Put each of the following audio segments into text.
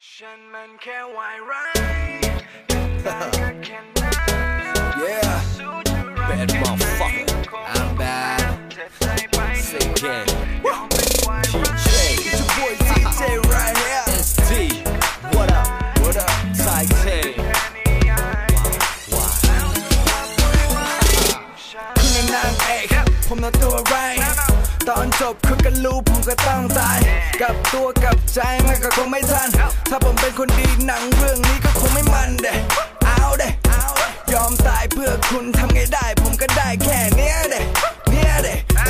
ฉันมันแค่วายร้ายเป็นได้ก็แค่นั้น Yeah, bad motherfucker. I'm bad. Say again. TJ, it's your boy TJ right here. ST, what up? What up? Ty K. คุณนางเอกผมน่ะตัวไรตอนจบคุณก็รู้ผมก็ต้องตายกับตัวกับใจมันก็คงไม่ทันถ้าผมเป็นคนดีหนังเรื่องนี้ก็คงไม่มันเด้เอาเด้ยอมตายเพื่อคุณทำไงได้ผมก็ได้แค่เนี้ยเด้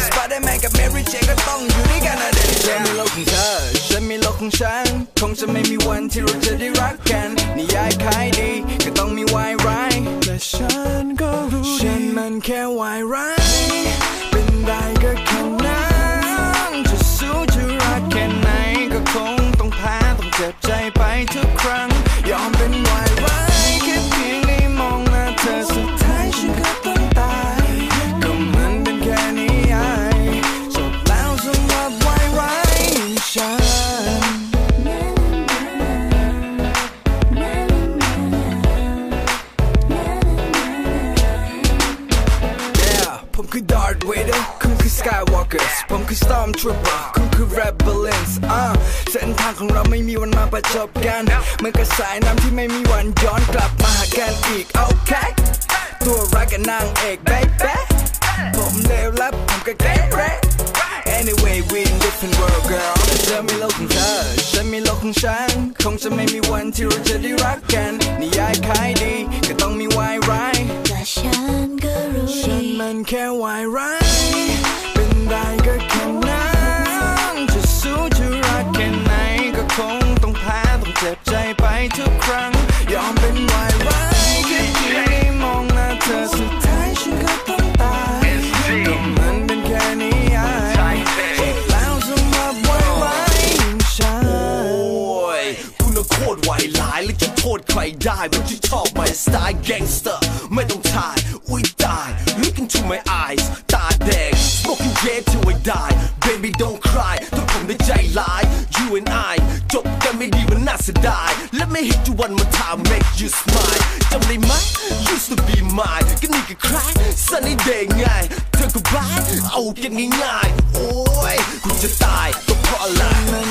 สไปเดอร์แมนกับแมรี่เจนก็ต้องอยู่ด้วยกันนะเด้ฉันมีโลกของเธอฉันมีโลกของฉันคงจะไม่มีวันที่เราจะได้รักกันนิยายขายดีก็ต้องมีวายร้ายแต่ฉันก็รู้ฉันมันแค่วายร้ายเป็นได้ก็แค่นั้นจะสู้จะรักแค่ไหนก็คงต้องแพ้ต้องเจ็บใจไปทุกครั้งยอมเป็นวายร้ายแค่เพียงได้มองหน้าเธอสุดท้ายฉันก็ต้องตายก็มันเป็นแค่นิยายจบแล้วสำหรับวายร้ายอย่างฉันผมคือ Darth Vader คุณคือ Skywalkers ผมคือ Stormtrooper คุณคือ Rebellions เส้นทางของเราไม่มีวันมาประจบกันเหมือนกับสายน้ำที่ไม่มีวันย้อนกลับมาหากันอีกโอเคตัวรักกับนางเอก baby ผมเลวและผมก็เกเร Anyway we in different world girl เธอมีโลกของเธอฉันมีโลกของฉันคงจะไม่มีวันที่เราจะได้รักกันนิยายขายดีก็ต้องมีวายร้ายแต่ฉันก็รู้ฉันมันแค่วายร้ายเป็นได้ก็แค่นั้นจะสู้จะรักแค่ไหนก็คงต้องแพ้ต้องเจ็บใจไปทุกครั้งยอมเป็นวายร้ายแค่เพียงได้มองหน้าเธอสุดท้ายฉันก็ต้องตายก็มันเป็นแค่นิยายแล้วสำหรับวายร้ายอย่างฉันโอ้ยคุณน่ะโคตรไวหลายและจะโทษใครได้ว่าที่ชอบ my style gangster ไม่ต้องถ่ายอุ้ยตาย look into my eyes ตาแดง smoking jet till I die baby don't cry ถ้าผมได้ใจร้าย you and I จบกันไม่ดีมันน่าเสียดาย let me hit you one more time make you smile จำได้ไหม used to be mine ก็นี่ก็ใคร sunny day ไงเธอก็ร้ายเอากันง่ายๆโอ้ยคุณจะตายก็เพราะอะไรมัน